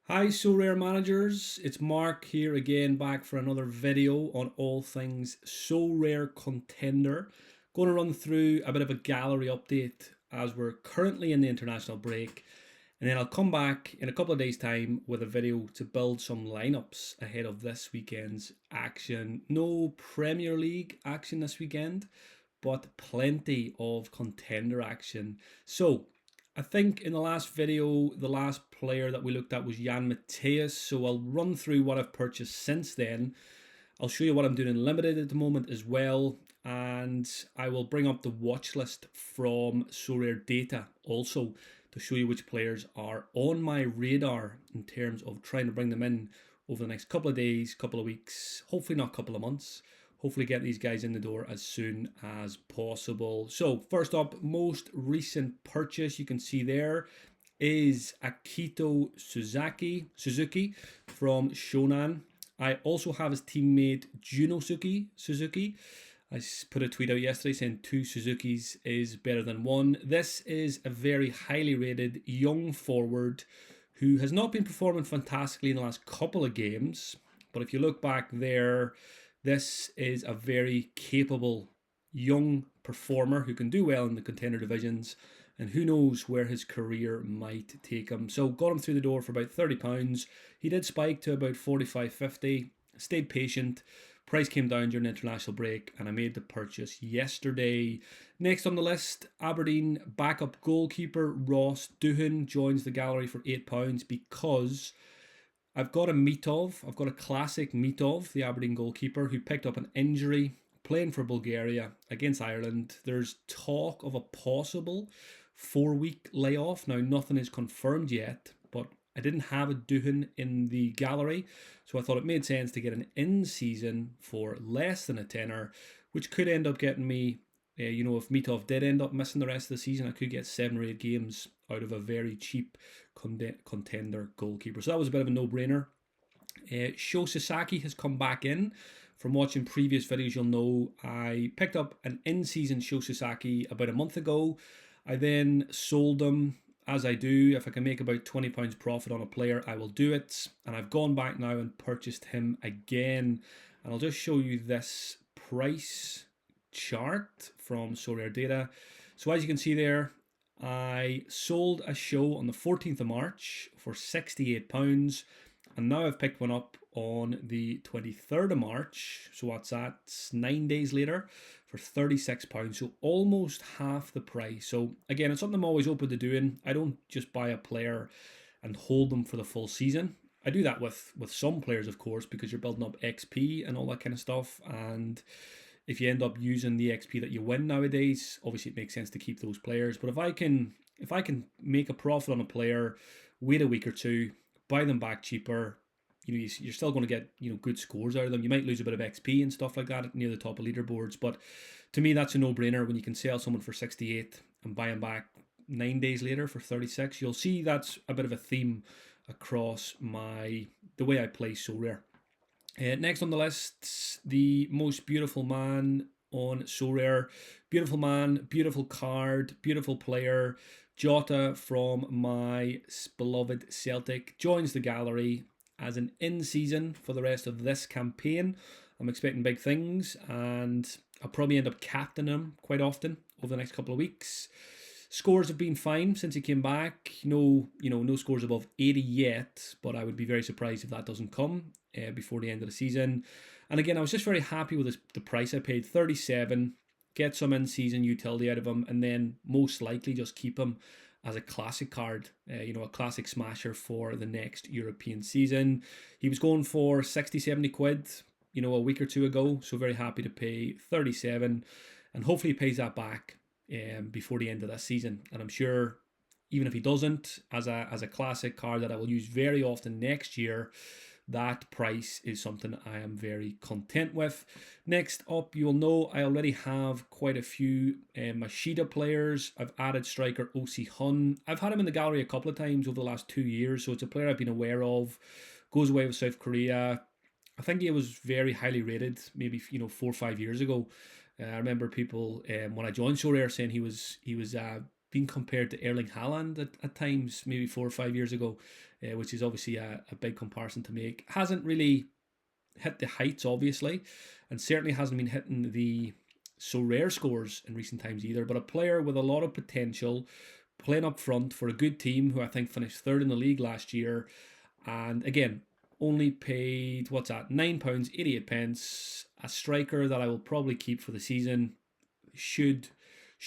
Hi, Sorare managers. It's Mark here again, back for another video on all things Sorare Contender. Going to run through a bit of a gallery update as we're currently in the international break, and then I'll come back in a couple of days' time with a video to build some lineups ahead of this weekend's action. No Premier League action this weekend, but plenty of contender action. So I think in the last video, the last player that we looked at was Jan Mateus. So I'll run through what I've purchased since then. I'll show you what I'm doing in limited at the moment as well. And I will bring up the watch list from Sorare Data also to show you which players are on my radar in terms of trying to bring them in over the next couple of days, couple of weeks, hopefully not a couple of months. Hopefully get these guys in the door as soon as possible. So first up, most recent purchase you can see there is Akito Suzuki from Shonan. I also have his teammate Junosuke Suzuki. I put a tweet out yesterday saying two Suzukis is better than one. This is a very highly rated young forward who has not been performing fantastically in the last couple of games. But if you look back there, this is a very capable young performer who can do well in the contender divisions, and who knows where his career might take him. So got him through the door for about £30. He did spike to about 45.50, stayed patient. Price came down during the international break, and I made the purchase yesterday. Next on the list, Aberdeen backup goalkeeper Ross Doohan joins the gallery for £8 because I've got a classic Mitov, the Aberdeen goalkeeper, who picked up an injury playing for Bulgaria against Ireland. There's talk of a possible 4-week layoff. Now, nothing is confirmed yet, but I didn't have a Doohan in the gallery, so I thought it made sense to get an in-season for less than a tenner, which could end up getting me, if Mitov did end up missing the rest of the season, I could get 7 or 8 games out of a very cheap contender goalkeeper. So that was a bit of a no-brainer. Sho Sasaki has come back in. From watching previous videos, you'll know I picked up an in-season Sho Sasaki about a month ago. I then sold them, as I do. If I can make about £20 profit on a player, I will do it. And I've gone back now and purchased him again. And I'll just show you this price chart from Sorare Data. So as you can see there, I sold a show on the 14th of March for £68, and now I've picked one up on the 23rd of March, so what's that, 9 days later, for £36, so almost half the price. So again, it's something I'm always open to doing. I don't just buy a player and hold them for the full season. I do that with some players, of course, because you're building up XP and all that kind of stuff, and if you end up using the XP that you win nowadays, obviously it makes sense to keep those players. But if I can make a profit on a player, wait a week or two, buy them back cheaper, you're still going to get good scores out of them. You might lose a bit of XP and stuff like that near the top of leaderboards, but to me that's a no-brainer. When you can sell someone for 68 and buy them back 9 days later for 36, you'll see that's a bit of a theme across the way I play Sorare. Next on the list, the most beautiful man on Sorare. Beautiful man, beautiful card, beautiful player. Jota from my beloved Celtic joins the gallery as an in-season for the rest of this campaign. I'm expecting big things, and I'll probably end up captaining him quite often over the next couple of weeks. Scores have been fine since he came back. No scores above 80 yet, but I would be very surprised if that doesn't come before the end of the season. And again, I was just very happy with the price I paid, 37. Get some in-season utility out of him, and then most likely just keep him as a classic card, a classic smasher for the next European season. He was going for 60, 70 quid, a week or two ago, so very happy to pay 37, and hopefully he pays that back before the end of this season. And I'm sure even if he doesn't, as a classic card that I will use very often next year, that price is something I am very content with. Next up, you'll know I already have quite a few Machida players. I've added striker OC Hun. I've had him in the gallery a couple of times over the last 2 years, so it's a player I've been aware of. Goes away with South Korea. I think he was very highly rated, maybe 4 or 5 years ago. I remember people when I joined Sorare saying he was been compared to Erling Haaland at times, maybe 4 or 5 years ago, which is obviously a big comparison to make. Hasn't really hit the heights, obviously, and certainly hasn't been hitting the Sorare scores in recent times either, but a player with a lot of potential, playing up front for a good team who I think finished third in the league last year. And again, only paid, what's that, £9.88. A striker that I will probably keep for the season. Should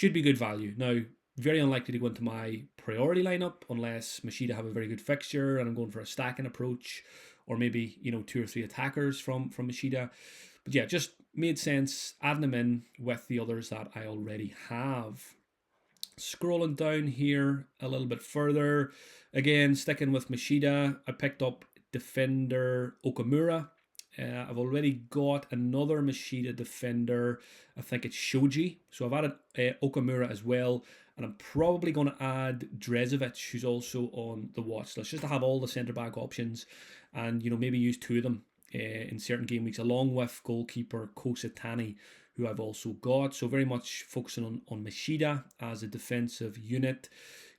be good value. Now, very unlikely to go into my priority lineup unless Machida have a very good fixture and I'm going for a stacking approach, or maybe 2 or 3 attackers from Machida. But yeah, just made sense adding them in with the others that I already have. Scrolling down here a little bit further, again sticking with Machida, I picked up defender Okamura. I've already got another Machida defender. I think it's Shoji. So I've added Okamura as well. And I'm probably going to add Drezovic, who's also on the watch list, just to have all the centre-back options and, maybe use 2 of them in certain game weeks, along with goalkeeper Kosatani, who I've also got. So very much focusing on Machida as a defensive unit.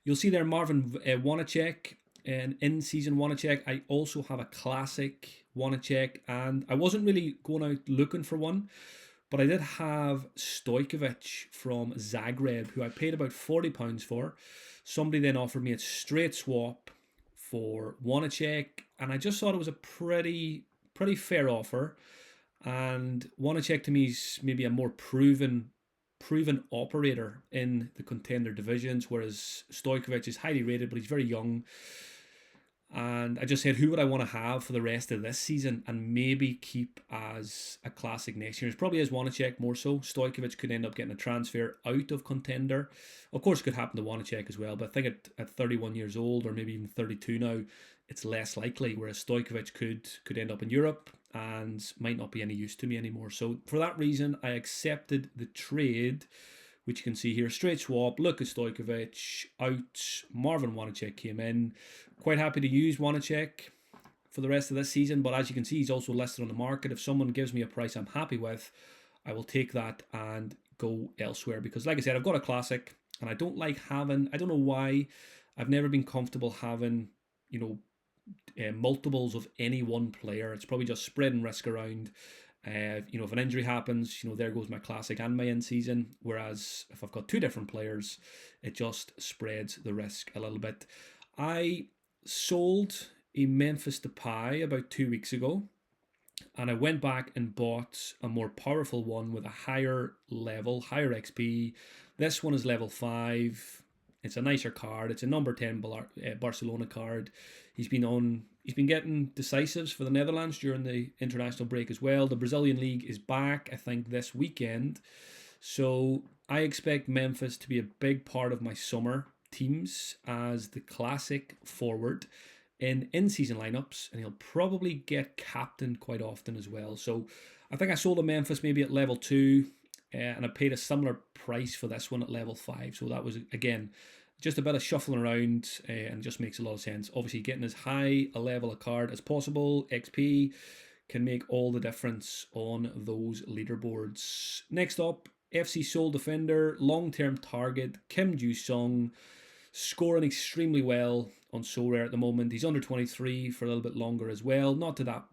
You'll see there Marvin Wanacek, an in-season Wanacek. I also have a classic Wanacek, and I wasn't really going out looking for one, but I did have Stojkovic from Zagreb, who I paid about £40 for. Somebody then offered me a straight swap for Wanacek, and I just thought it was a pretty fair offer. And Wanacek to me is maybe a more proven operator in the contender divisions, whereas Stojkovic is highly rated, but he's very young. And I just said, who would I want to have for the rest of this season and maybe keep as a classic next year? It's probably as Wanacek more so. Stojkovic could end up getting a transfer out of contender. Of course, it could happen to Wanacek as well, but I think at 31 years old, or maybe even 32 now, it's less likely, whereas Stojkovic could end up in Europe and might not be any use to me anymore. So for that reason, I accepted the trade, which you can see here. Straight swap, Luka Stojkovic out, Marvin Wanacek came in. Quite happy to use Wanacek for the rest of this season, but as you can see, he's also listed on the market. If someone gives me a price I'm happy with, I will take that and go elsewhere, because like I said, I've got a classic and I don't like having, I don't know why, I've never been comfortable having, multiples of any one player. It's probably just spreading risk around. If an injury happens, there goes my classic and my in-season. Whereas if I've got 2 different players, it just spreads the risk a little bit. I sold a Memphis Depay about 2 weeks ago, and I went back and bought a more powerful one with a higher level, higher XP. This one is level 5. It's a nicer card. It's a number 10 Barcelona card. He's been getting decisives for the Netherlands during the international break as well. The Brazilian League is back, I think, this weekend. So I expect Memphis to be a big part of my summer teams as the classic forward in-season lineups, and he'll probably get captained quite often as well. So I think I sold a Memphis maybe at level 2, and I paid a similar price for this one at level 5. So that was, again, just a bit of shuffling around, and just makes a lot of sense. Obviously, getting as high a level of card as possible, XP, can make all the difference on those leaderboards. Next up, FC Seoul defender, long-term target, Kim Ju-sung, scoring extremely well on Sorare at the moment. He's under 23 for a little bit longer as well. Not that that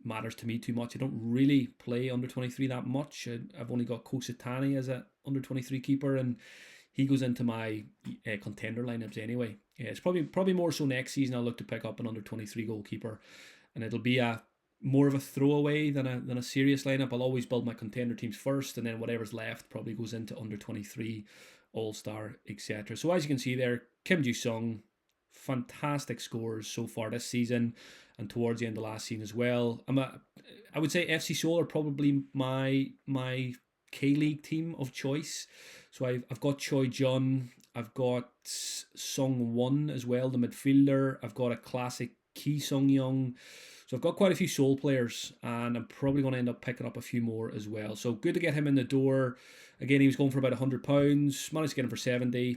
matters to me too much. I don't really play under 23 that much. I've only got Kosatani as a under 23 keeper, and he goes into my contender lineups anyway. Yeah, it's probably more so next season I'll look to pick up an under 23 goalkeeper, and it'll be more of a throwaway than a serious lineup. I'll always build my contender teams first, and then whatever's left probably goes into under 23, All-Star, etc. So as you can see there, Kim Ju-sung, fantastic scores so far this season and towards the end of last season as well. I would say FC Seoul are probably my K-League team of choice. So I've got Choi Jun, I've got Sung Won as well, the midfielder. I've got a classic Ki Sung Young. So I've got quite a few Seoul players, and I'm probably going to end up picking up a few more as well. So good to get him in the door. Again, he was going for about £100. Managed to get him for 70.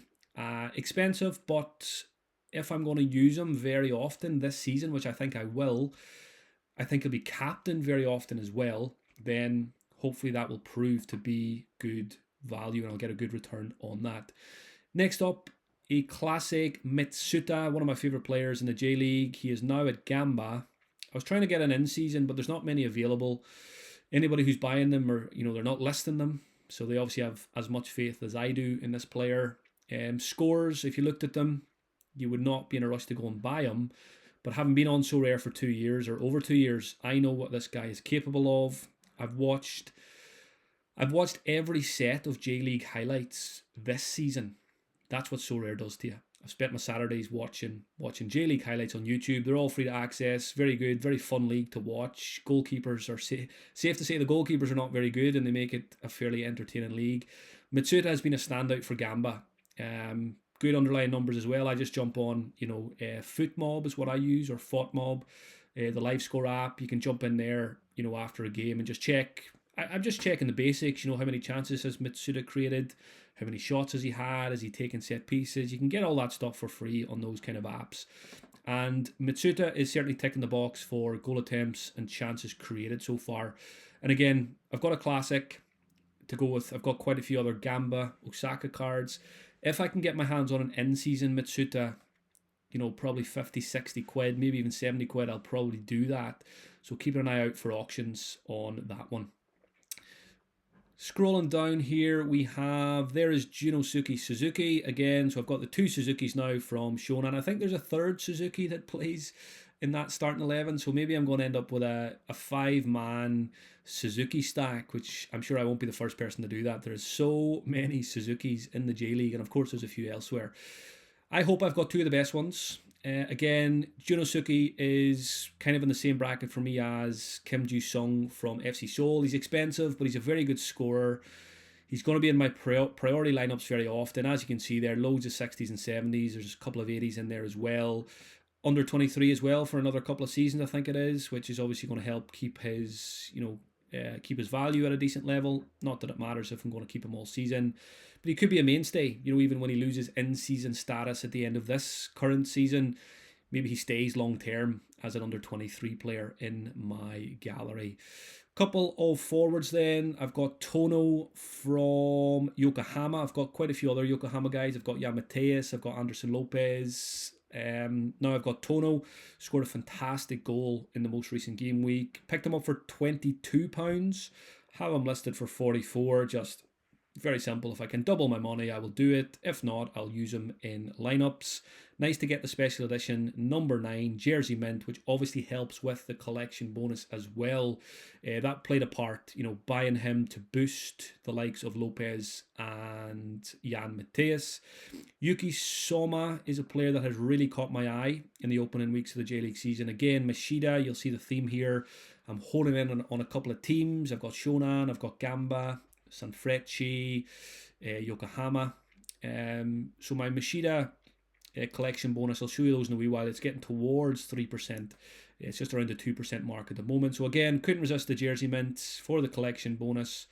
Expensive, but if I'm going to use him very often this season, which I think I will, I think he'll be captain very often as well, then hopefully that will prove to be good value and I'll get a good return on that. Next up, a classic Mitsuta, one of my favourite players in the J League. He is now at Gamba. I was trying to get an in-season, but there's not many available. Anybody who's buying them, or they're not listing them, so they obviously have as much faith as I do in this player. Scores, if you looked at them, you would not be in a rush to go and buy them. But having been on Sorare for 2 years or over 2 years, I know what this guy is capable of. I've watched every set of J League highlights this season. That's what Sorare does to you. I've spent my Saturdays watching J League highlights on YouTube. They're all free to access. Very good, very fun league to watch. Goalkeepers are safe to say the goalkeepers are not very good, and they make it a fairly entertaining league. Mitsuta has been a standout for Gamba. Good underlying numbers as well. I just jump on, FootMob is what I use, or FOTMob, the live score app. You can jump in there, after a game and just check. I'm just checking the basics, how many chances has Mitsuta created, how many shots has he had, has he taken set pieces. You can get all that stuff for free on those kind of apps. And Mitsuta is certainly ticking the box for goal attempts and chances created so far. And again, I've got a classic to go with. I've got quite a few other Gamba, Osaka cards. If I can get my hands on an in-season Mitsuta, probably 50, 60 quid, maybe even 70 quid, I'll probably do that. So keep an eye out for auctions on that one. Scrolling down here, there is Junosuke Suzuki again. So I've got the 2 Suzukis now from Shonan. I think there's a third Suzuki that plays in that starting 11. So maybe I'm going to end up with a 5-man Suzuki stack, which I'm sure I won't be the first person to do that. There's so many Suzukis in the J League, and of course there's a few elsewhere. I hope I've got 2 of the best ones. Again, Junosuke is kind of in the same bracket for me as Kim Ju-sung from FC Seoul. He's expensive, but he's a very good scorer. He's going to be in my priority lineups very often. As you can see there, loads of 60s and 70s. There's a couple of 80s in there as well. Under 23 as well for another couple of seasons, I think it is, which is obviously going to help keep his, keep his value at a decent level. Not that it matters if I'm going to keep him all season. But he could be a mainstay, even when he loses in-season status at the end of this current season. Maybe he stays long-term as an under-23 player in my gallery. Couple of forwards then. I've got Tono from Yokohama. I've got quite a few other Yokohama guys. I've got Jan Mateus. I've got Anderson Lopez. Now I've got Tono. Scored a fantastic goal in the most recent game week. Picked him up for £22. Have him listed for 44. Just very simple. If I can double my money, I will do it. If not, I'll use them in lineups. Nice to get the special edition number 9 jersey mint, which obviously helps with the collection bonus as well. That played a part, buying him to boost the likes of Lopez and Jan Mateus. Yuki Soma is a player that has really caught my eye in the opening weeks of the J League season. Again, Mashida, you'll see the theme here. I'm holding in on a couple of teams. I've got Shonan, I've got Gamba, Sanfrecce, Yokohama. So my Mashida collection bonus, I'll show you those in a wee while. It's getting towards 3%. It's just around the 2% mark at the moment. So again, couldn't resist the jersey mint for the collection bonus.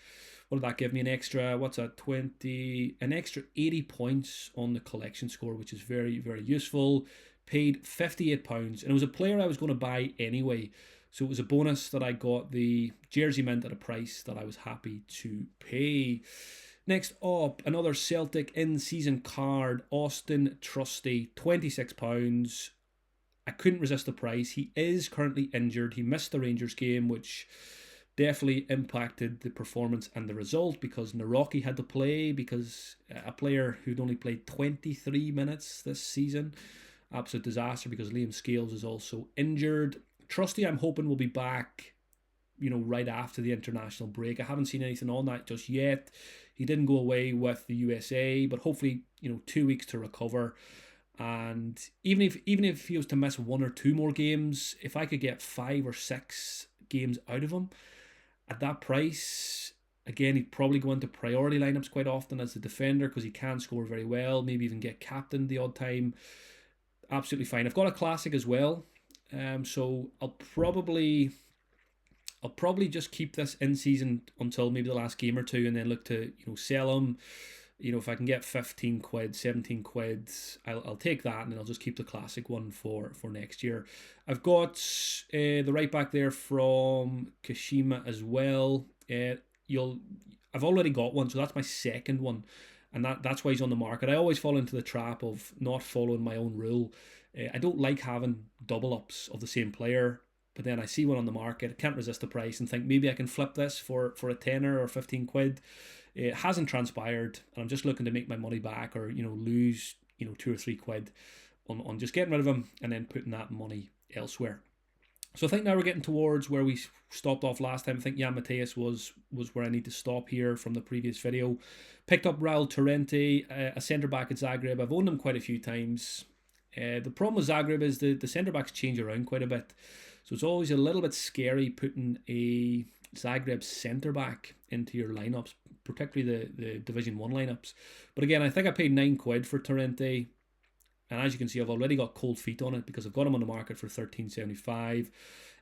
What did that give me? An extra, an extra 80 points on the collection score, which is very, very useful. Paid £58, and it was a player I was going to buy anyway. So it was a bonus that I got the jersey mint at a price that I was happy to pay. Next up, another Celtic in-season card, Austin Trusty, £26. I couldn't resist the price. He is currently injured. He missed the Rangers game, which definitely impacted the performance and the result because Naroki had to play, because a player who'd only played 23 minutes this season. Absolute disaster because Liam Scales is also injured. Trusty, I'm hoping, will be back, right after the international break. I haven't seen anything on that just yet. He didn't go away with the USA, but hopefully, 2 weeks to recover. And even if he was to miss 1 or 2 more games, if I could get 5 or 6 games out of him at that price, again, he'd probably go into priority lineups quite often as a defender because he can score very well. Maybe even get captained the odd time. Absolutely fine. I've got a classic as well. So I'll probably just keep this in season until maybe the last game or two, and then look to sell them. If I can get 15 quid, 17 quid, I'll take that, and then I'll just keep the classic one for next year. I've got the right back there from Kashima as well. I've already got one, so that's my second one. and that's why he's on the market. I always fall into the trap of not following my own rule. I don't like having double ups of the same player, but then I see one on the market, I can't resist the price, and think maybe I can flip this for a tenner or 15 quid. It hasn't transpired, and I'm just looking to make my money back, or lose 2 or 3 quid on just getting rid of him and then putting that money elsewhere. So I think now we're getting towards where we stopped off last time. I think Jan Mateus was where I need to stop here from the previous video. Picked up Raul Torrente, a centre-back at Zagreb. I've owned him quite a few times. The problem with Zagreb is the centre-backs change around quite a bit. So it's always a little bit scary putting a Zagreb centre-back into your lineups, particularly the Division 1 lineups. But again, I think I paid 9 quid for Torrente. And as you can see, I've already got cold feet on it because I've got him on the market for $13.75.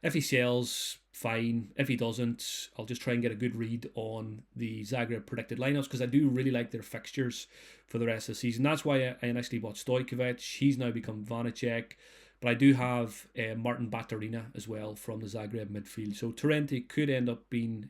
If he sells, fine. If he doesn't, I'll just try and get a good read on the Zagreb predicted lineups, because I do really like their fixtures for the rest of the season. That's why I initially bought Stojkovic. He's now become Vanacek. But I do have Martin Baturina as well from the Zagreb midfield. So Torrente could end up being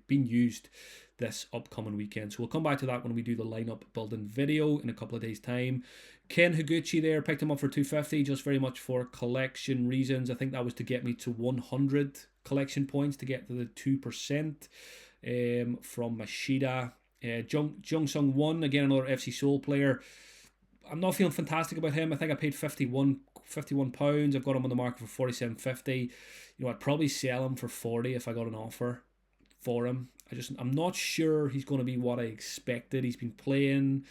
used this upcoming weekend. So we'll come back to that when we do the lineup building video in a couple of days' time. Ken Higuchi there, picked him up for $250, just very much for collection reasons. I think that was to get me to 100 collection points to get to the 2% from Mashida. Jung Sung Won, again another FC Seoul player. I'm not feeling fantastic about him. I think I paid £51. I've got him on the market for $47.50. I'd probably sell him for 40 if I got an offer for him. I'm not sure he's going to be what I expected. He's been playing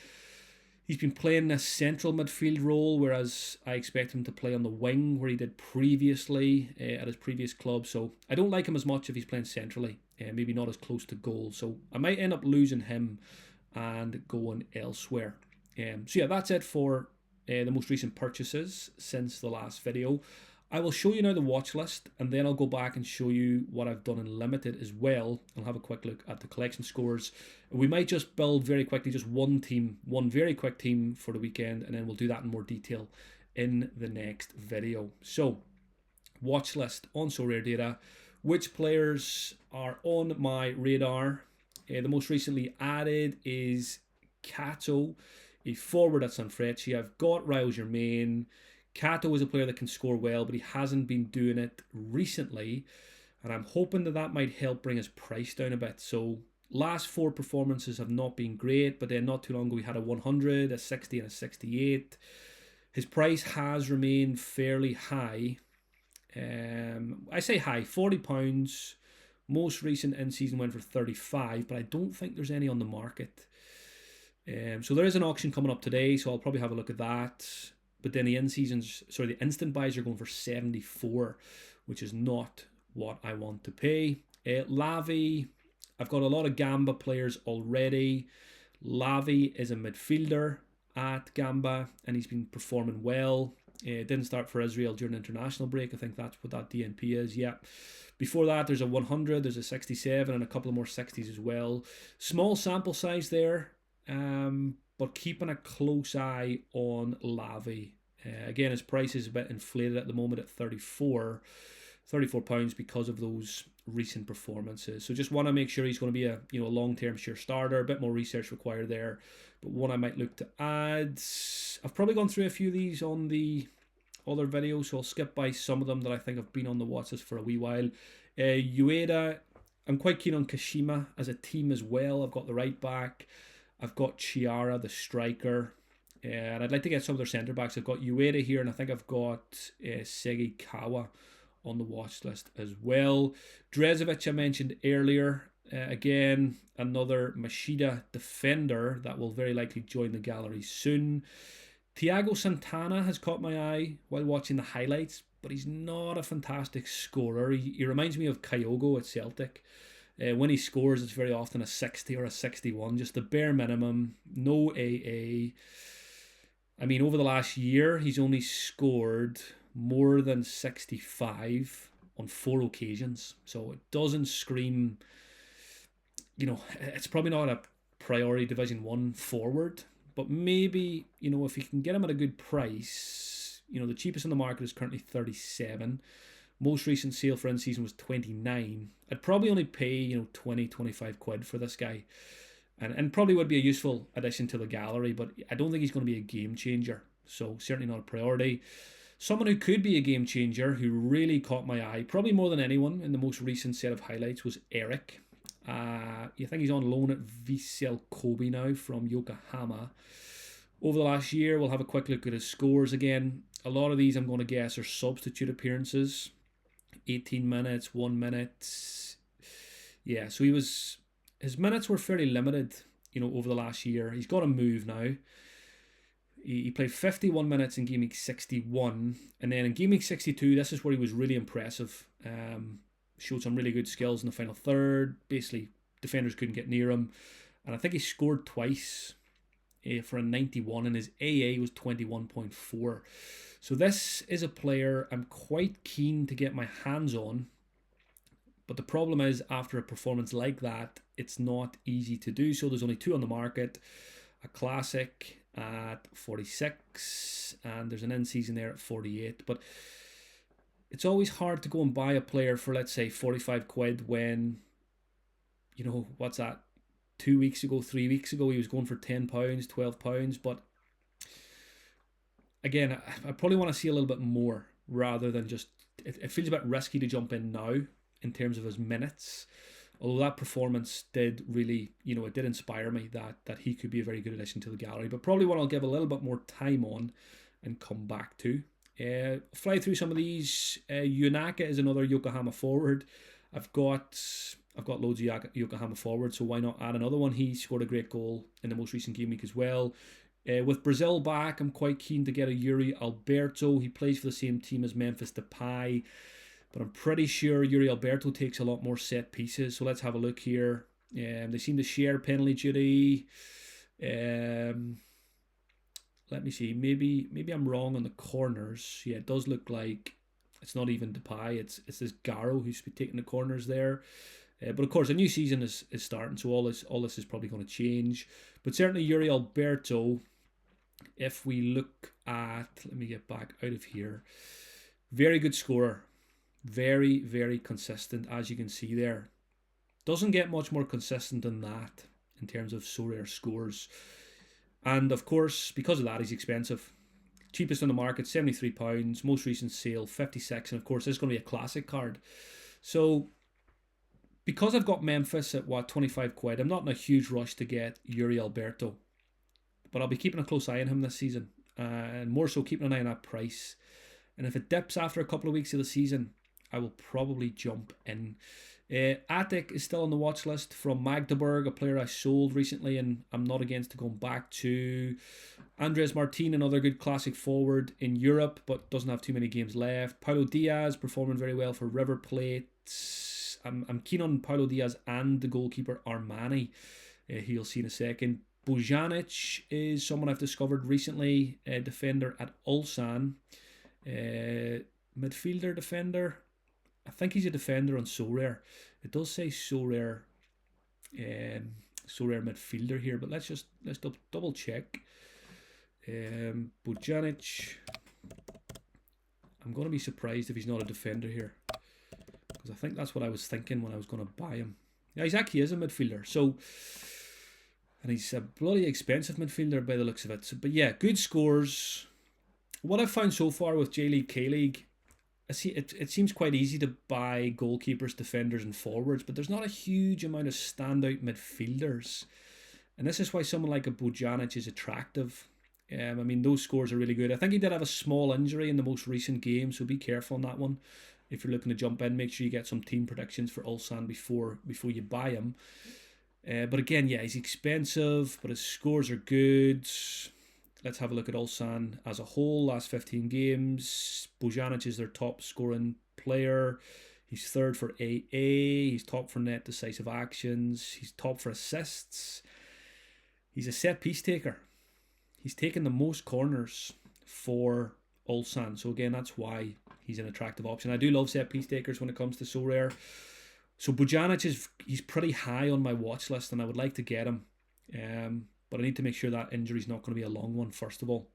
a central midfield role, whereas I expect him to play on the wing where he did previously at his previous club. So I don't like him as much if he's playing centrally, maybe not as close to goal. So I might end up losing him and going elsewhere. So yeah, that's it for the most recent purchases since the last video. I will show you now the watch list, and then I'll go back and show you what I've done in limited as well. I'll have a quick look at the collection scores. We might just build very quickly just one very quick team for the weekend, and then we'll do that in more detail in the next video. So, watch list on Sorare Data. Which players are on my radar? The most recently added is Kato, a forward at Sanfrecce. I've got Raul Germain. Kato is a player that can score well, but he hasn't been doing it recently, and I'm hoping that might help bring his price down a bit. So last 4 performances have not been great, but then not too long ago he had a 100, a 60 and a 68. His price has remained fairly high. I say high, £40. Most recent in-season went for 35, but I don't think there's any on the market. So there is an auction coming up today, so I'll probably have a look at that. But then the instant buys are going for 74, which is not what I want to pay. Lavi, I've got a lot of Gamba players already. Lavi is a midfielder at Gamba, and he's been performing well. Didn't start for Israel during international break. I think that's what that DNP is. Yeah. Before that, there's a 100, there's a 67, and a couple of more 60s as well. Small sample size there. But keeping a close eye on Lavi. Again, his price is a bit inflated at the moment at £34 because of those recent performances. So just want to make sure he's going to be a long-term sure starter. A bit more research required there, but one I might look to add. I've probably gone through a few of these on the other videos, so I'll skip by some of them that I think have been on the watch list for a wee while. Ueda, I'm quite keen on Kashima as a team as well. I've got the right back. I've got Chiara, the striker, and I'd like to get some of their centre-backs. I've got Ueda here, and I think I've got Segi Kawa on the watch list as well. Drezovic I mentioned earlier. Again, another Mashida defender that will very likely join the gallery soon. Thiago Santana has caught my eye while watching the highlights, but he's not a fantastic scorer. He reminds me of Kyogo at Celtic. When he scores, it's very often a 60 or a 61, just the bare minimum, no AA. I mean, over the last year, he's only scored more than 65 on 4 occasions. So it doesn't scream, it's probably not a priority Division 1 forward, but maybe, if you can get him at a good price, the cheapest on the market is currently 37. Most recent sale for in-season was 29. I'd probably only pay, 20, 25 quid for this guy. and probably would be a useful addition to the gallery, but I don't think he's going to be a game changer. So certainly not a priority. Someone who could be a game changer, who really caught my eye, probably more than anyone in the most recent set of highlights, was Eric. You think he's on loan at Vissel Kobe now from Yokohama. Over the last year, we'll have a quick look at his scores again. A lot of these, I'm going to guess, are substitute appearances. 18 minutes, 1 minute. Yeah, so his minutes were fairly limited, over the last year. He's got a move now. He played 51 minutes in game week 61, and then in game week 62, this is where he was really impressive. Showed some really good skills in the final third. Basically, defenders couldn't get near him, and I think he scored twice for a 91, and his AA was 21.4. So this is a player I'm quite keen to get my hands on, but the problem is, after a performance like that, it's not easy to do so. There's only 2 on the market, a classic at 46, and there's an in-season there at 48. But it's always hard to go and buy a player for, let's say, 45 quid when, what's that, 2 weeks ago, 3 weeks ago, he was going for £10, £12. But again, I probably want to see a little bit more rather than just, it feels a bit risky to jump in now in terms of his minutes. Although that performance did really, it did inspire me that he could be a very good addition to the gallery. But probably one I'll give a little bit more time on and come back to. Fly through some of these. Yunaka is another Yokohama forward. I've got loads of Yokohama forwards, so why not add another one? He scored a great goal in the most recent game week as well. With Brazil back, I'm quite keen to get a Yuri Alberto. He plays for the same team as Memphis Depay, but I'm pretty sure Yuri Alberto takes a lot more set pieces. So let's have a look here. They seem to share penalty duty. Let me see. Maybe I'm wrong on the corners. Yeah, it does look like it's not even Depay. It's this Garo who's taking the corners there. But of course, a new season is starting, so all this is probably going to change. But certainly Yuri Alberto, if we look at, let me get back out of here, very good scorer. Very, very consistent, as you can see there. Doesn't get much more consistent than that in terms of Sorare scores. And of course, because of that, he's expensive. Cheapest on the market, £73. Most recent sale, 56. And of course, this is going to be a classic card. So, because I've got Memphis at 25 quid, I'm not in a huge rush to get Yuri Alberto. But I'll be keeping a close eye on him this season. And more so keeping an eye on that price. And if it dips after a couple of weeks of the season, I will probably jump in. Attic is still on the watch list from Magdeburg, a player I sold recently and I'm not against going back to. Andres Martin, another good classic forward in Europe, but doesn't have too many games left. Paulo Diaz performing very well for River Plate. I'm keen on Paulo Diaz and the goalkeeper Armani, who you'll see in a second. Bojanic is someone I've discovered recently, a defender at Ulsan. Midfielder, defender. I think he's a defender on Sorare. It does say Sorare midfielder here, but let's double check. Bojanic. I'm going to be surprised if he's not a defender here, because I think that's what I was thinking when I was going to buy him. Yeah, he actually is a midfielder. So, and he's a bloody expensive midfielder by the looks of it. So, but yeah, good scores. What I've found so far with J-League, K-League, it seems quite easy to buy goalkeepers, defenders and forwards, but there's not a huge amount of standout midfielders. And this is why someone like a Bojanic is attractive. I mean, those scores are really good. I think he did have a small injury in the most recent game, so be careful on that one. If you're looking to jump in, make sure you get some team predictions for Ulsan before you buy him. But again, yeah, he's expensive, but his scores are good. Let's have a look at Ulsan as a whole. Last 15 games, Bojanic is their top scoring player. He's third for AA. He's top for net decisive actions. He's top for assists. He's a set piece taker. He's taken the most corners for Ulsan. So again, that's why he's an attractive option. I do love set piece takers when it comes to Sorare. So Bojanic he's pretty high on my watch list, and I would like to get him. But I need to make sure that injury's not going to be a long one, first of all.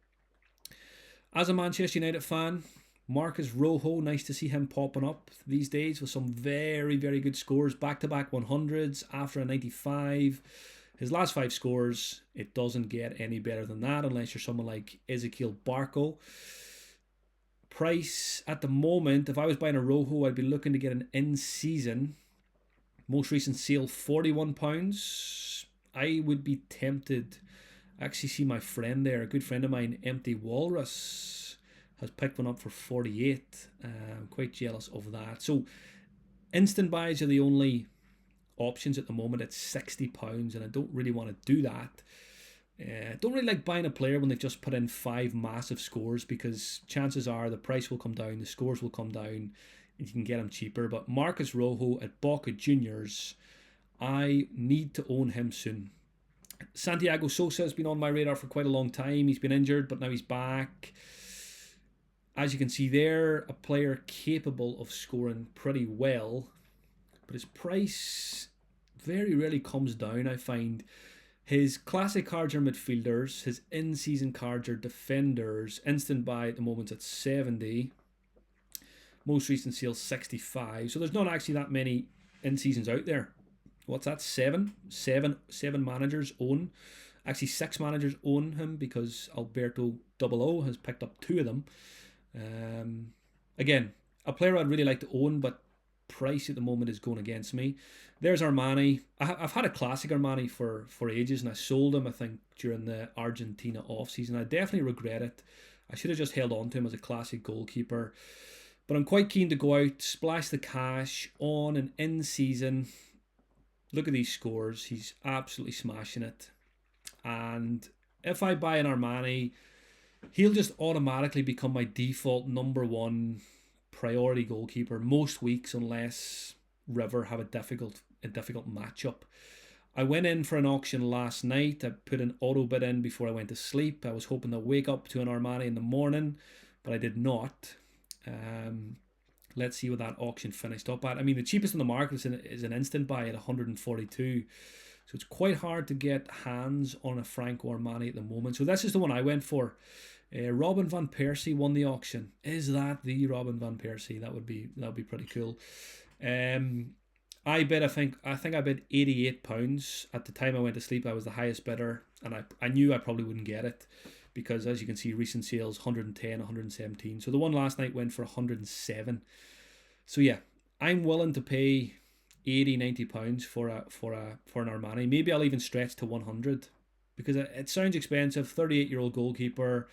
As a Manchester United fan, Marcus Rojo, nice to see him popping up these days with some very, very good scores. Back-to-back 100s after a 95. His last 5 scores, it doesn't get any better than that unless you're someone like Ezekiel Barco. Price at the moment, if I was buying a Rojo, I'd be looking to get an in-season. Most recent sale, £41. I would be tempted. I actually see my friend there, a good friend of mine, Empty Walrus, has picked one up for 48. I'm quite jealous of that. So instant buys are the only options at the moment at £60, and I don't really want to do that. Don't really like buying a player when they've just put in 5 massive scores, because chances are the price will come down, the scores will come down, and you can get them cheaper. But Marcus Rojo at Boca Juniors, I need to own him soon. Santiago Sosa has been on my radar for quite a long time. He's been injured, but now he's back. As you can see there, a player capable of scoring pretty well, but his price very rarely comes down, I find. His classic cards are midfielders, his in-season cards are defenders. Instant buy at the moment at 70. Most recent sale 65. So there's not actually that many in-seasons out there. What's that? Seven managers own. Actually, 6 managers own him, because Alberto 00 has picked up 2 of them. Again, a player I'd really like to own, but price at the moment is going against me. There's Armani. I've had a classic Armani for ages, and I sold him, I think, during the Argentina off-season. I definitely regret it. I should have just held on to him as a classic goalkeeper. But I'm quite keen to go out, splash the cash on an in-season. Look at these scores. He's absolutely smashing it. And if I buy an Armani, he'll just automatically become my default number 1 priority goalkeeper most weeks, unless River have a difficult matchup. I went in for an auction last night. I put an auto bid in before I went to sleep. I was hoping to wake up to an Armani in the morning, but I did not. Let's see what that auction finished up at. I mean, the cheapest on the market is an instant buy at 142. So it's quite hard to get hands on a Franco Armani at the moment. So this is the one I went for. Robin van Persie won the auction. Is that the Robin van Persie? That would be pretty cool. I think I bid £88 at the time I went to sleep. I was the highest bidder, and I knew I probably wouldn't get it, because as you can see, recent sales 110, 117. So the one last night went for 107. So yeah, I'm willing to pay £80-90 for an Armani. Maybe I'll even stretch to 100, because it sounds expensive. 38-year-old goalkeeper.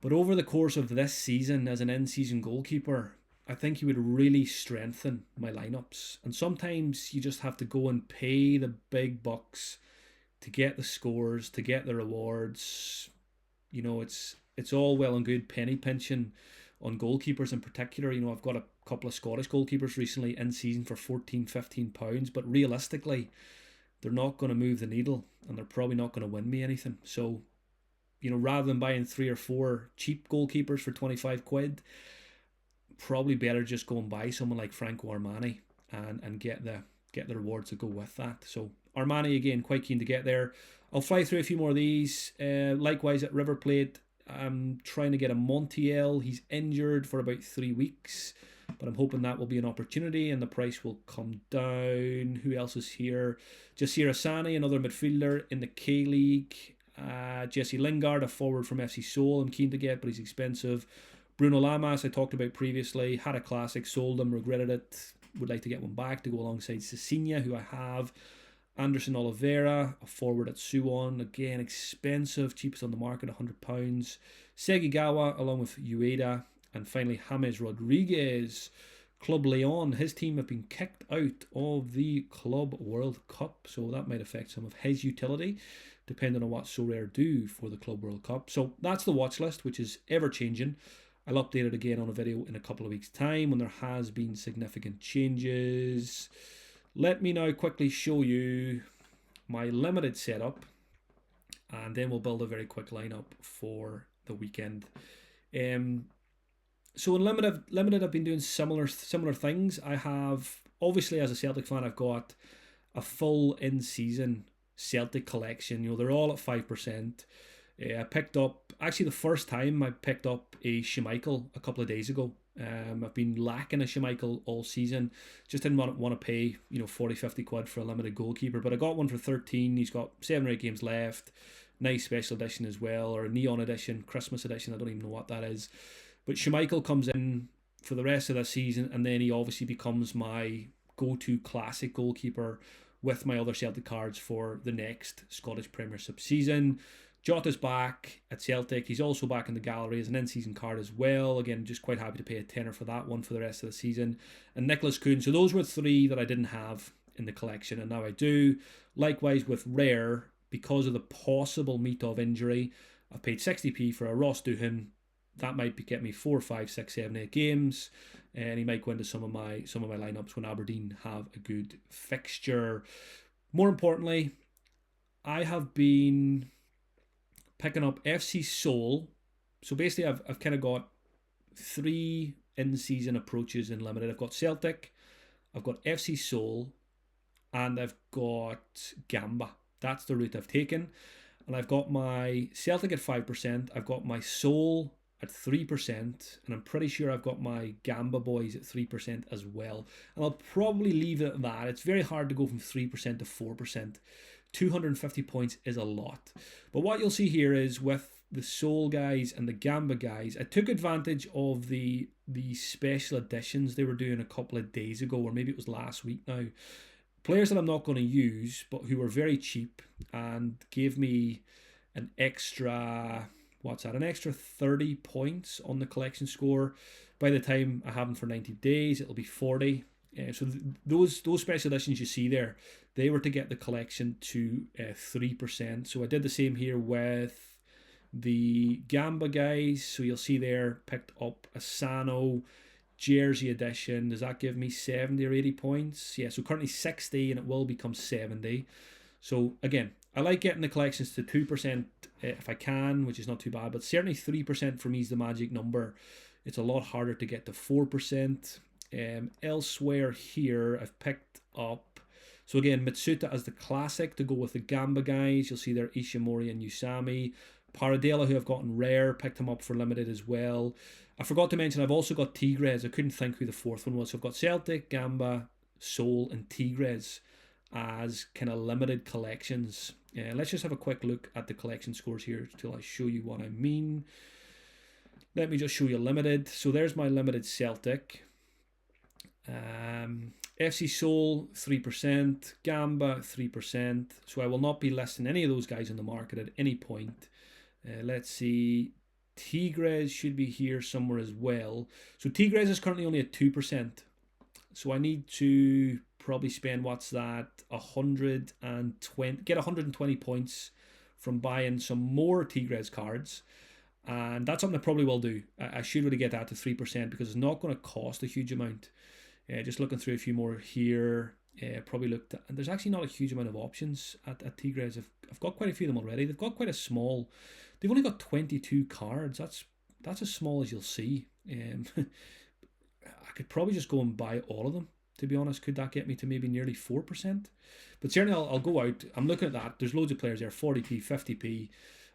But over the course of this season, as an in-season goalkeeper, I think he would really strengthen my lineups. And sometimes you just have to go and pay the big bucks to get the scores, to get the rewards. You know, it's all well and good penny pinching on goalkeepers in particular. You know, I've got a couple of Scottish goalkeepers recently in season for £14-15, but realistically, they're not going to move the needle, and they're probably not going to win me anything. So, you know, rather than buying 3 or 4 cheap goalkeepers for 25 quid, probably better just go and buy someone like Franco Armani and get the rewards that go with that. So Armani, again, quite keen to get there. I'll fly through a few more of these. Likewise at River Plate, I'm trying to get a Montiel. He's injured for about 3 weeks, but I'm hoping that will be an opportunity and the price will come down. Who else is here? Jasir Asani, another midfielder in the K-League. Jesse Lingard, a forward from FC Seoul, I'm keen to get, but he's expensive. Bruno Lamas, I talked about previously, had a classic, sold him, regretted it. Would like to get one back to go alongside Cecilia, who I have. Anderson Oliveira, a forward at Suwon, again expensive, cheapest on the market, £100. Segigawa, along with Ueda. And finally, James Rodriguez, Club Leon. His team have been kicked out of the Club World Cup, so that might affect some of his utility, depending on what Sorare do for the Club World Cup. So that's the watch list, which is ever-changing. I'll update it again on a video in a couple of weeks' time when there has been significant changes. Let me now quickly show you my limited setup, and then we'll build a very quick lineup for the weekend. So in limited, I've been doing similar things. I have, obviously, as a Celtic fan, I've got a full in-season Celtic collection. You know, they're all at 5%. I picked up actually the first time I picked up a Schmeichel a couple of days ago. I've been lacking a Schmeichel all season. Just didn't want to pay 40, 50 quid for a limited goalkeeper, but I got one for 13. He's got 7 or 8 games left. Nice special edition as well, or a neon edition, Christmas edition. I don't even know what that is. But Schmeichel comes in for the rest of the season, and then he obviously becomes my go-to classic goalkeeper with my other Celtic cards for the next Scottish Premiership season. Jota's back at Celtic. He's also back in the gallery as an in-season card as well. Again, just quite happy to pay a tenner for that one for the rest of the season. And Nicholas Kuhn. So those were 3 that I didn't have in the collection, and now I do. Likewise with Rare, because of the possible Mitov injury, I've paid 60p for a Ross Doohan. That might get me 4, 5, 6, 7, 8 games, and he might go into some of my lineups when Aberdeen have a good fixture. More importantly, I have been picking up FC Seoul. So basically, I've kind of got 3 in-season approaches in limited. I've got Celtic, I've got FC Seoul, and I've got Gamba. That's the route I've taken. And I've got my Celtic at 5%. I've got my Seoul at 3%. And I'm pretty sure I've got my Gamba boys at 3% as well. And I'll probably leave it at that. It's very hard to go from 3% to 4%. 250 points is a lot. But what you'll see here is with the Seoul guys and the Gamba guys, I took advantage of the special editions they were doing a couple of days ago, or maybe it was last week now. Players that I'm not going to use, but who were very cheap and gave me an extra, an extra 30 points on the collection score. By the time I have them for 90 days, it'll be 40. So those special editions you see there, they were to get the collection to 3%. So I did the same here with the Gamba guys. So you'll see there, picked up a Sano Jersey edition. Does that give me 70 or 80 points? Yeah, so currently 60, and it will become 70. So again, I like getting the collections to 2% if I can, which is not too bad, but certainly 3% for me is the magic number. It's a lot harder to get to 4%. Elsewhere here, I've picked up, so again, Mitsuta as the classic to go with the Gamba guys. You'll see there Ishimori and Usami. Paradela, who I've gotten rare, picked him up for limited as well. I forgot to mention I've also got Tigres. I couldn't think who the 4th one was. So I've got Celtic, Gamba, Seoul, and Tigres as kind of limited collections. Let's just have a quick look at the collection scores here till I show you what I mean. Let me just show you limited. So there's my limited Celtic. FC Seoul 3%, Gamba 3%. So I will not be listing any of those guys in the market at any point. Let's see. Tigres should be here somewhere as well. So Tigres is currently only at 2%. So I need to probably spend, 120, get 120 points from buying some more Tigres cards. And that's something I probably will do. I should really get that to 3% because it's not going to cost a huge amount. Just looking through a few more here. Probably looked at, and there's actually not a huge amount of options at Tigres. I've got quite a few of them already. They've got quite a small. They've only got 22 cards. That's as small as you'll see. I could probably just go and buy all of them, to be honest. Could that get me to maybe nearly 4%? But certainly I'll go out. I'm looking at that. There's loads of players there, 40p, 50p.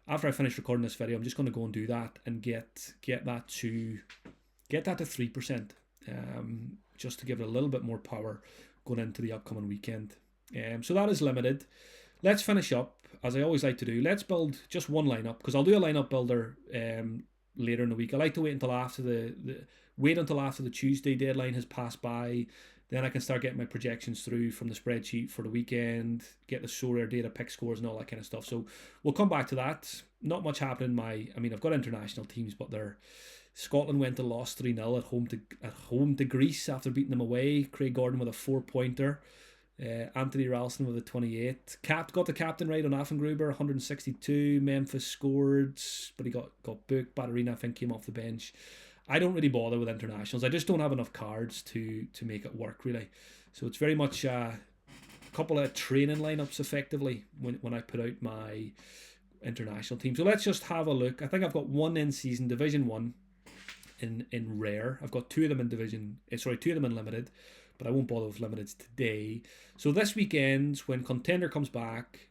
After I finish recording this video, I'm just going to go and do that and get that to 3%. Just to give it a little bit more power going into the upcoming weekend. So that is limited. Let's finish up, as I always like to do. Let's build just one lineup, because I'll do a lineup builder later in the week. I like to wait until after the Tuesday deadline has passed by. Then I can start getting my projections through from the spreadsheet for the weekend, get the Sorare data, pick scores and all that kind of stuff. So we'll come back to that. Not much happening. I've got international teams, but Scotland went and lost 3-0 at home to Greece after beating them away. Craig Gordon with a 4-pointer. Anthony Ralston with a 28. Got the captain right on Affengruber, 162. Memphis scored, but he got booked. Batterina, I think, came off the bench. I don't really bother with internationals. I just don't have enough cards to make it work, really. So it's very much a couple of training lineups, effectively, when I put out my international team. So let's just have a look. I think I've got one in-season, Division 1 in rare. I've got 2 of them in two of them in limited, but I won't bother with limiteds today. So this weekend, when Contender comes back,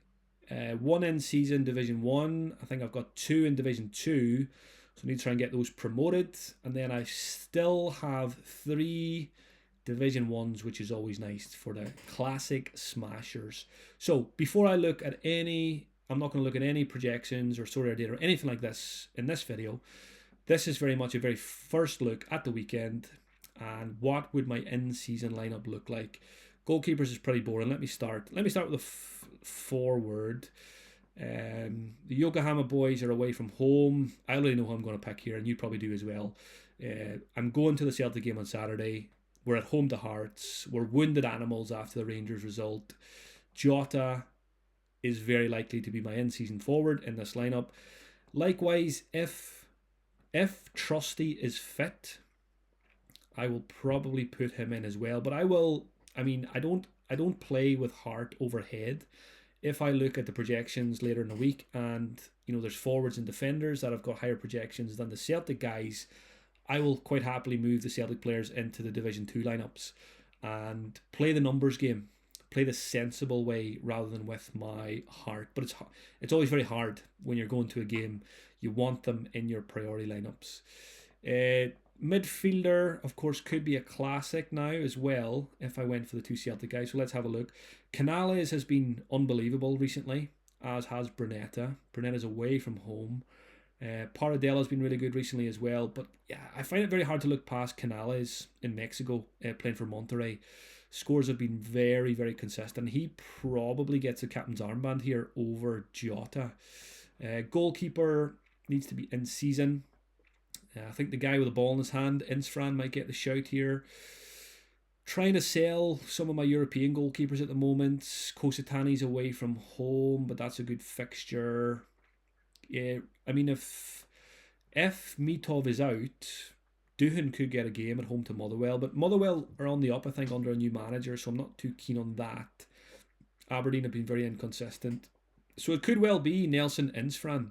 One in season Division 1. I think I've got 2 in Division 2. So I need to try and get those promoted. And then I still have 3 Division 1s, which is always nice for the classic smashers. So before I look at any, I'm not going to look at any projections or Sorare data or anything like this in this video. This is very much a very first look at the weekend and what would my in-season lineup look like. Goalkeepers is pretty boring. Let me start with the forward. The Yokohama boys are away from home. I already know who I'm going to pick here, and you probably do as well. I'm going to the Celtic game on Saturday. We're at home to Hearts. We're wounded animals after the Rangers result. Jota is very likely to be my in-season forward in this lineup. Likewise, if Trusty is fit, I will probably put him in as well. But I don't play with heart over head. If I look at the projections later in the week, and there's forwards and defenders that have got higher projections than the Celtic guys, I will quite happily move the Celtic players into the Division 2 lineups and play the numbers game, play the sensible way rather than with my heart. But it's always very hard when you're going to a game. You want them in your priority lineups. Midfielder, of course, could be a classic now as well if I went for the 2 Celtic guys. So let's have a look. Canales has been unbelievable recently, as has Brunetta. Brunetta's away from home. Paradella's been really good recently as well. But yeah, I find it very hard to look past Canales in Mexico, playing for Monterrey. Scores have been very, very consistent. He probably gets the captain's armband here over Jota. Goalkeeper needs to be in season. I think the guy with the ball in his hand, Insfran, might get the shout here. Trying to sell some of my European goalkeepers at the moment. Kositani's away from home, but that's a good fixture. Yeah, I mean, if Mitov is out, Doohan could get a game at home to Motherwell, but Motherwell are on the up, I think, under a new manager, so I'm not too keen on that. Aberdeen have been very inconsistent. So it could well be Nelson Insfran,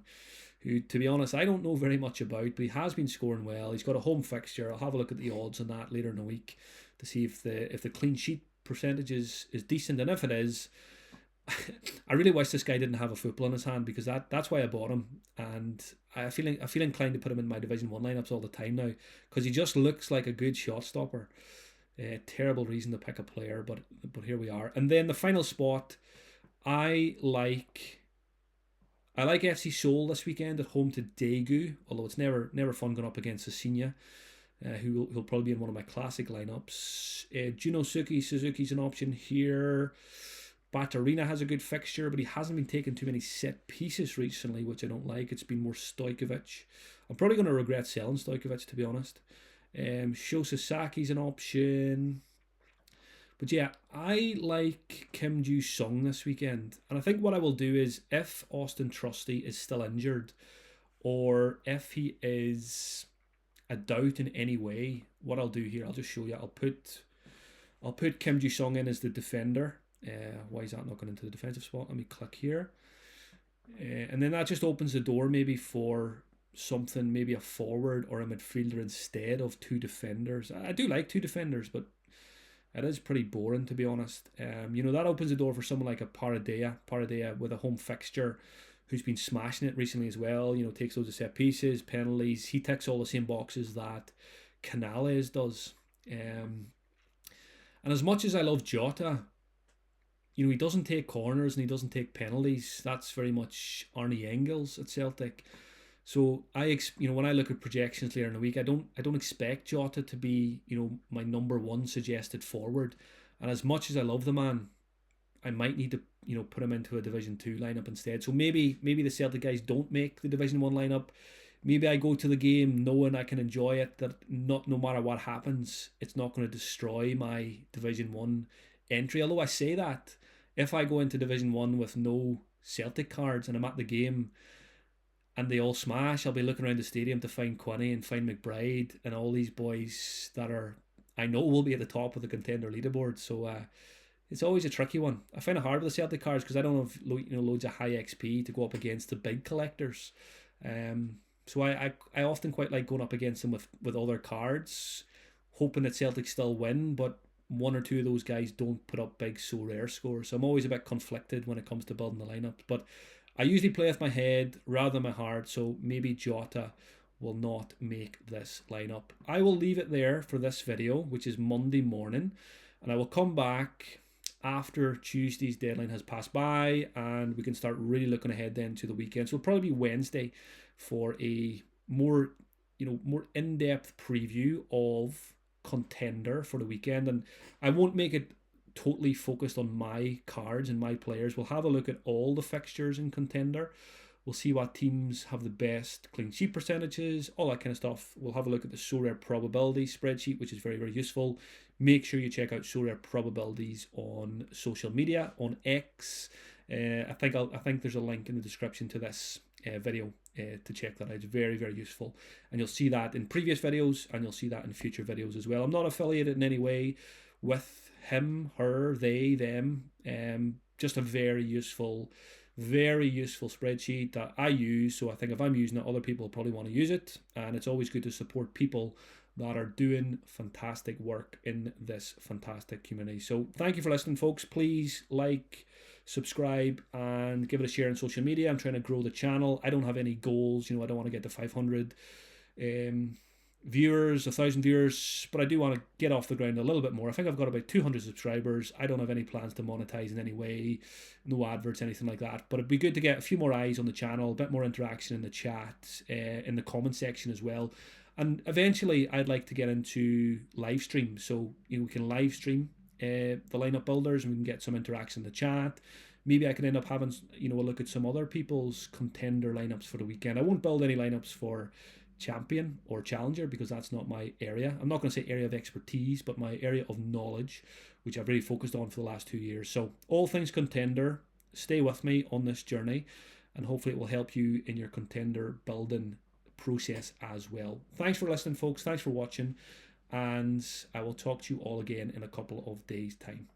who, to be honest, I don't know very much about, but he has been scoring well. He's got a home fixture. I'll have a look at the odds on that later in the week to see if the clean sheet percentage is decent, and if it is, I really wish this guy didn't have a football in his hand, because that's why I bought him, and I feel inclined to put him in my Division 1 lineups all the time now, because he just looks like a good shot stopper. Terrible reason to pick a player, but here we are. And then the final spot, I like FC Seoul this weekend at home to Daegu, although it's never fun going up against Cecilia, who'll probably be in one of my classic lineups. Junosuke Suzuki's an option here. Batarina has a good fixture, but he hasn't been taking too many set pieces recently, which I don't like. It's been more Stojkovic. I'm probably going to regret selling Stojkovic, to be honest. Sho Sasaki's an option. But yeah, I like Kim Ju-sung this weekend. And I think what I will do is, if Austin Trusty is still injured, or if he is a doubt in any way, what I'll do here, I'll just show you. I'll put Kim Ju-sung in as the defender. Why is that not going into the defensive spot? Let me click here. And then that just opens the door maybe for something, maybe a forward or a midfielder instead of 2 defenders. I do like 2 defenders, but it is pretty boring, to be honest. That opens the door for someone like a Paradea with a home fixture, who's been smashing it recently as well. Takes loads of set pieces, penalties. He ticks all the same boxes that Canales does. And as much as I love Jota, he doesn't take corners and he doesn't take penalties. That's very much Arnie Engels at Celtic. So when I look at projections later in the week, I don't expect Jota to be my number 1 suggested forward. And as much as I love the man, I might need to put him into a Division 2 lineup instead. So maybe the Celtic guys don't make the Division 1 lineup. Maybe I go to the game knowing I can enjoy it, that no matter what happens, it's not going to destroy my Division 1 entry. Although I say that, if I go into Division 1 with no Celtic cards and I'm at the game and they all smash, I'll be looking around the stadium to find Quinney and find McBride and all these boys that I know will be at the top of the contender leaderboard. So it's always a tricky one. I find it hard with the Celtic cards because I don't have loads of high XP to go up against the big collectors. So I often quite like going up against them with other cards, hoping that Celtic still win, but one or two of those guys don't put up big so rare scores. So I'm always a bit conflicted when it comes to building the lineup. But I usually play with my head rather than my heart, so maybe Jota will not make this lineup. I will leave it there for this video, which is Monday morning, and I will come back after Tuesday's deadline has passed by and we can start really looking ahead then to the weekend. So it'll probably be Wednesday for a more in-depth preview of Contender for the weekend, and I won't make it totally focused on my cards and my players. We'll have a look at all the fixtures in Contender. We'll see what teams have the best clean sheet percentages, all that kind of stuff. We'll have a look at the Sorare probability spreadsheet, which is very, very useful. Make sure you check out Sorare probabilities on social media, on X. I think there's a link in the description to this video to check that out. It's very, very useful. And you'll see that in previous videos and you'll see that in future videos as well. I'm not affiliated in any way with him, her, they, them. Just a very useful spreadsheet that I use. So I think if I'm using it, other people probably want to use it. And it's always good to support people that are doing fantastic work in this fantastic community. So thank you for listening, folks. Please like, subscribe, and give it a share on social media. I'm trying to grow the channel. I don't have any goals. I don't want to get to 500 viewers, 1,000 viewers, but I do want to get off the ground a little bit more. I think I've got about 200 subscribers. I don't have any plans to monetize in any way, no adverts, anything like that, but it'd be good to get a few more eyes on the channel, a bit more interaction in the chat, in the comment section as well. And eventually I'd like to get into live stream, so we can live stream the lineup builders and we can get some interaction in the chat. Maybe I can end up having a look at some other people's Contender lineups for the weekend. I won't build any lineups for champion or challenger because that's not my area. I'm not going to say area of expertise, but my area of knowledge, which I've really focused on for the last 2 years. So all things Contender, stay with me on this journey and hopefully it will help you in your Contender building process as well. Thanks for listening, folks. Thanks for watching, and I will talk to you all again in a couple of days' time.